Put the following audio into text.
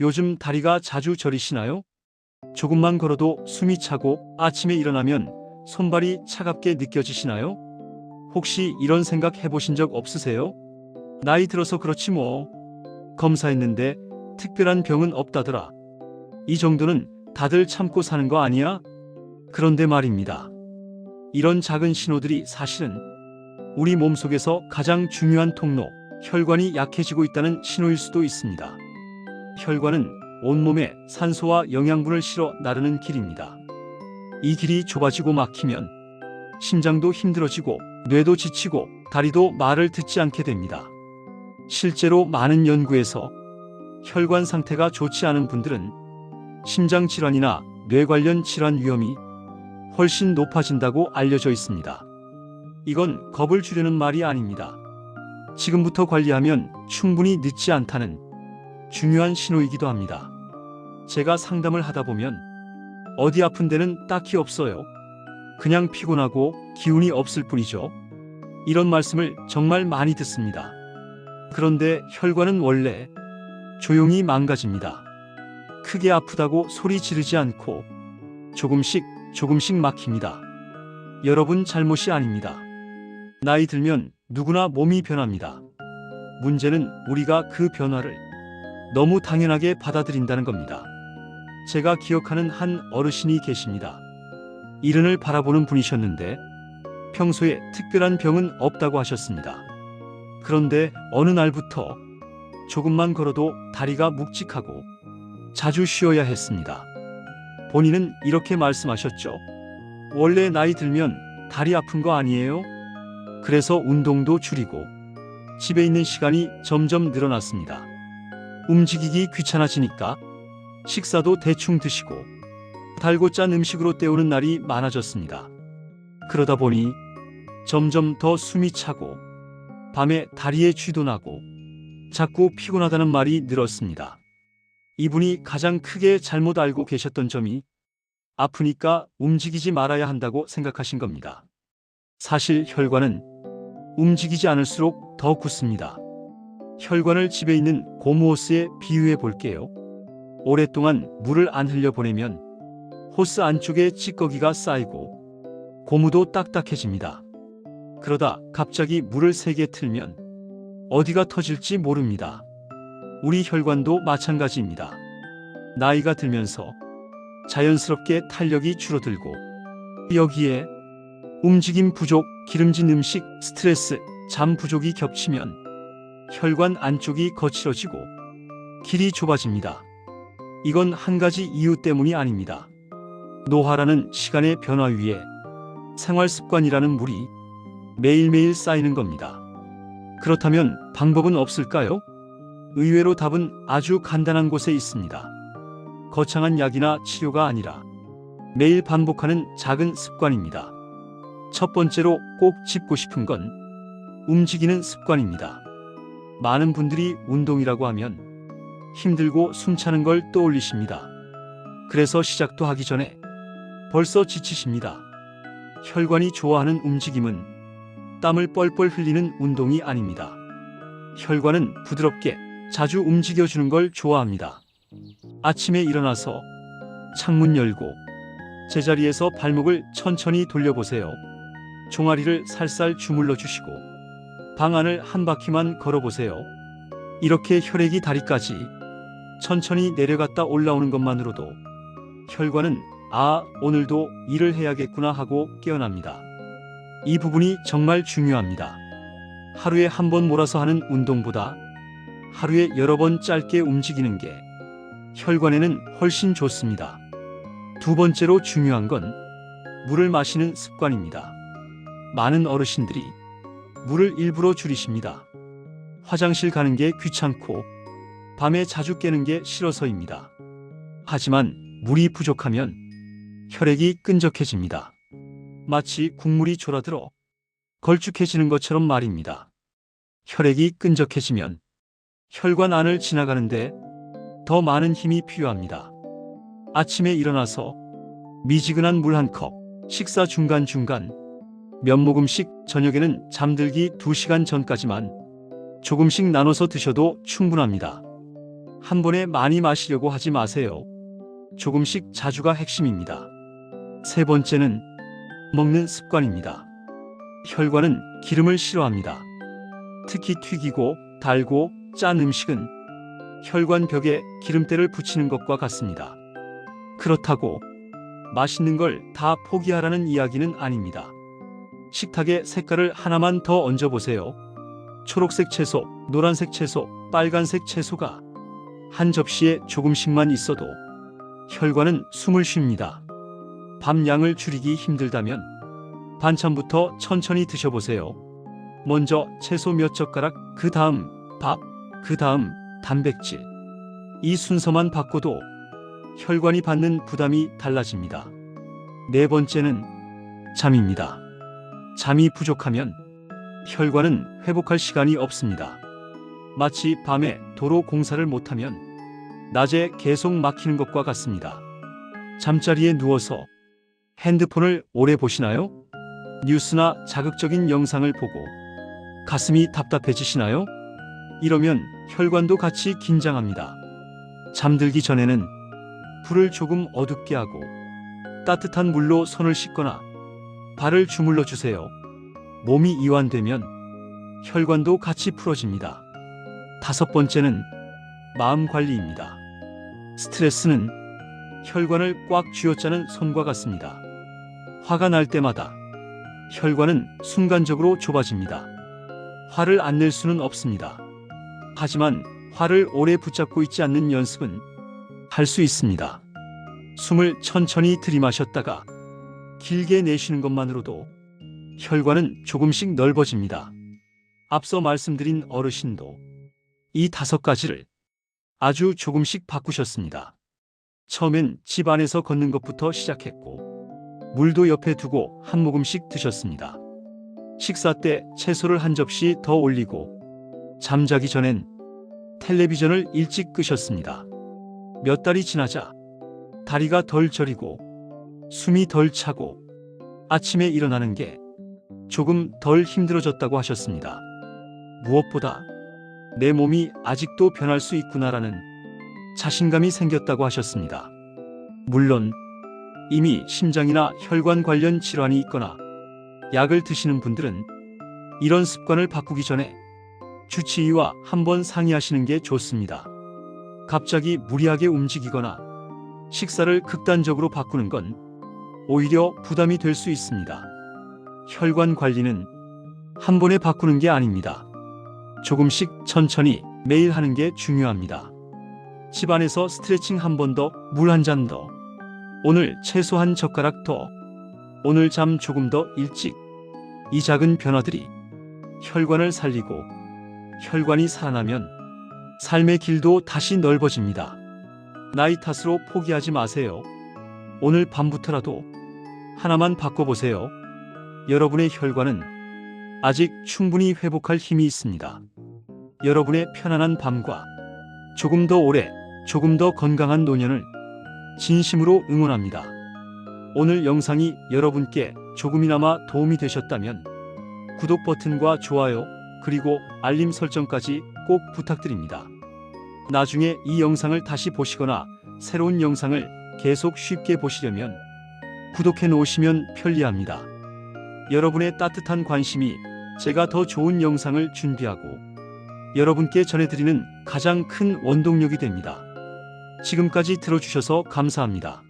요즘 다리가 자주 저리시나요? 조금만 걸어도 숨이 차고 아침에 일어나면 손발이 차갑게 느껴지시나요? 혹시 이런 생각 해보신 적 없으세요? 나이 들어서 그렇지 뭐. 검사했는데 특별한 병은 없다더라. 이 정도는 다들 참고 사는 거 아니야? 그런데 말입니다. 이런 작은 신호들이 사실은 우리 몸속에서 가장 중요한 통로, 혈관이 약해지고 있다는 신호일 수도 있습니다. 혈관은 온몸에 산소와 영양분을 실어 나르는 길입니다. 이 길이 좁아지고 막히면 심장도 힘들어지고 뇌도 지치고 다리도 말을 듣지 않게 됩니다. 실제로 많은 연구에서 혈관 상태가 좋지 않은 분들은 심장 질환이나 뇌 관련 질환 위험이 훨씬 높아진다고 알려져 있습니다. 이건 겁을 주려는 말이 아닙니다. 지금부터 관리하면 충분히 늦지 않다는 중요한 신호이기도 합니다. 제가 상담을 하다 보면 어디 아픈 데는 딱히 없어요. 그냥 피곤하고 기운이 없을 뿐이죠. 이런 말씀을 정말 많이 듣습니다. 그런데 혈관은 원래 조용히 망가집니다. 크게 아프다고 소리 지르지 않고 조금씩 막힙니다. 여러분 잘못이 아닙니다. 나이 들면 누구나 몸이 변합니다. 문제는 우리가 그 변화를 너무 당연하게 받아들인다는 겁니다. 제가 기억하는 한 어르신이 계십니다. 이른을 바라보는 분이셨는데 평소에 특별한 병은 없다고 하셨습니다. 그런데 어느 날부터 조금만 걸어도 다리가 묵직하고 자주 쉬어야 했습니다. 본인은 이렇게 말씀하셨죠. 원래 나이 들면 다리 아픈 거 아니에요? 그래서 운동도 줄이고 집에 있는 시간이 점점 늘어났습니다. 움직이기 귀찮아지니까 식사도 대충 드시고 달고 짠 음식으로 때우는 날이 많아졌습니다. 그러다 보니 점점 더 숨이 차고 밤에 다리에 쥐도 나고 자꾸 피곤하다는 말이 늘었습니다. 이분이 가장 크게 잘못 알고 계셨던 점이 아프니까 움직이지 말아야 한다고 생각하신 겁니다. 사실 혈관은 움직이지 않을수록 더 굳습니다. 혈관을 집에 있는 고무호스에 비유해 볼게요. 오랫동안 물을 안 흘려보내면 호스 안쪽에 찌꺼기가 쌓이고 고무도 딱딱해집니다. 그러다 갑자기 물을 세게 틀면 어디가 터질지 모릅니다. 우리 혈관도 마찬가지입니다. 나이가 들면서 자연스럽게 탄력이 줄어들고 여기에 움직임 부족, 기름진 음식, 스트레스, 잠 부족이 겹치면 혈관 안쪽이 거칠어지고 길이 좁아집니다. 이건 한 가지 이유 때문이 아닙니다. 노화라는 시간의 변화 위에 생활 습관이라는 물이 매일매일 쌓이는 겁니다. 그렇다면 방법은 없을까요? 의외로 답은 아주 간단한 곳에 있습니다. 거창한 약이나 치료가 아니라 매일 반복하는 작은 습관입니다. 첫 번째로 꼭 짚고 싶은 건 움직이는 습관입니다. 많은 분들이 운동이라고 하면 힘들고 숨차는 걸 떠올리십니다. 그래서 시작도 하기 전에 벌써 지치십니다. 혈관이 좋아하는 움직임은 땀을 뻘뻘 흘리는 운동이 아닙니다. 혈관은 부드럽게 자주 움직여주는 걸 좋아합니다. 아침에 일어나서 창문 열고 제자리에서 발목을 천천히 돌려보세요. 종아리를 살살 주물러 주시고 방 안을 한 바퀴만 걸어보세요. 이렇게 혈액이 다리까지 천천히 내려갔다 올라오는 것만으로도 혈관은 오늘도 일을 해야겠구나 하고 깨어납니다. 이 부분이 정말 중요합니다. 하루에 한 번 몰아서 하는 운동보다 하루에 여러 번 짧게 움직이는 게 혈관에는 훨씬 좋습니다. 두 번째로 중요한 건 물을 마시는 습관입니다. 많은 어르신들이 물을 일부러 줄이십니다. 화장실 가는 게 귀찮고 밤에 자주 깨는 게 싫어서입니다. 하지만 물이 부족하면 혈액이 끈적해집니다. 마치 국물이 졸아들어 걸쭉해지는 것처럼 말입니다. 혈액이 끈적해지면 혈관 안을 지나가는데 더 많은 힘이 필요합니다. 아침에 일어나서 미지근한 물 한 컵, 식사 중간중간 몇 모금씩, 저녁에는 잠들기 2시간 전까지만 조금씩 나눠서 드셔도 충분합니다. 한 번에 많이 마시려고 하지 마세요. 조금씩 자주가 핵심입니다. 세 번째는 먹는 습관입니다. 혈관은 기름을 싫어합니다. 특히 튀기고 달고 짠 음식은 혈관 벽에 기름때를 붙이는 것과 같습니다. 그렇다고 맛있는 걸 다 포기하라는 이야기는 아닙니다. 식탁에 색깔을 하나만 더 얹어보세요. 초록색 채소, 노란색 채소, 빨간색 채소가 한 접시에 조금씩만 있어도 혈관은 숨을 쉽니다. 밥 양을 줄이기 힘들다면 반찬부터 천천히 드셔보세요. 먼저 채소 몇 젓가락, 그 다음 밥, 그 다음 단백질. 이 순서만 바꿔도 혈관이 받는 부담이 달라집니다. 네 번째는 잠입니다. 잠이 부족하면 혈관은 회복할 시간이 없습니다. 마치 밤에 도로 공사를 못하면 낮에 계속 막히는 것과 같습니다. 잠자리에 누워서 핸드폰을 오래 보시나요? 뉴스나 자극적인 영상을 보고 가슴이 답답해지시나요? 이러면 혈관도 같이 긴장합니다. 잠들기 전에는 불을 조금 어둡게 하고 따뜻한 물로 손을 씻거나 발을 주물러 주세요. 몸이 이완되면 혈관도 같이 풀어집니다. 다섯 번째는 마음 관리입니다. 스트레스는 혈관을 꽉 쥐어짜는 손과 같습니다. 화가 날 때마다 혈관은 순간적으로 좁아집니다. 화를 안 낼 수는 없습니다. 하지만 화를 오래 붙잡고 있지 않는 연습은 할 수 있습니다. 숨을 천천히 들이마셨다가 길게 내쉬는 것만으로도 혈관은 조금씩 넓어집니다. 앞서 말씀드린 어르신도 이 5가지를 아주 조금씩 바꾸셨습니다. 처음엔 집 안에서 걷는 것부터 시작했고 물도 옆에 두고 한 모금씩 드셨습니다. 식사 때 채소를 한 접시 더 올리고 잠자기 전엔 텔레비전을 일찍 끄셨습니다. 몇 달이 지나자 다리가 덜 저리고 숨이 덜 차고 아침에 일어나는 게 조금 덜 힘들어졌다고 하셨습니다. 무엇보다 내 몸이 아직도 변할 수 있구나라는 자신감이 생겼다고 하셨습니다. 물론 이미 심장이나 혈관 관련 질환이 있거나 약을 드시는 분들은 이런 습관을 바꾸기 전에 주치의와 한번 상의하시는 게 좋습니다. 갑자기 무리하게 움직이거나 식사를 극단적으로 바꾸는 건 오히려 부담이 될 수 있습니다. 혈관 관리는 한 번에 바꾸는 게 아닙니다. 조금씩 천천히 매일 하는 게 중요합니다. 집안에서 스트레칭 한 번 더, 물 한 잔 더, 오늘 채소 한 젓가락 더, 오늘 잠 조금 더 일찍. 이 작은 변화들이 혈관을 살리고 혈관이 살아나면 삶의 길도 다시 넓어집니다. 나이 탓으로 포기하지 마세요. 오늘 밤부터라도 하나만 바꿔보세요. 여러분의 혈관은 아직 충분히 회복할 힘이 있습니다. 여러분의 편안한 밤과 조금 더 오래, 조금 더 건강한 노년을 진심으로 응원합니다. 오늘 영상이 여러분께 조금이나마 도움이 되셨다면 구독 버튼과 좋아요, 그리고 알림 설정까지 꼭 부탁드립니다. 나중에 이 영상을 다시 보시거나 새로운 영상을 계속 쉽게 보시려면 구독해 놓으시면 편리합니다. 여러분의 따뜻한 관심이 제가 더 좋은 영상을 준비하고 여러분께 전해드리는 가장 큰 원동력이 됩니다. 지금까지 들어주셔서 감사합니다.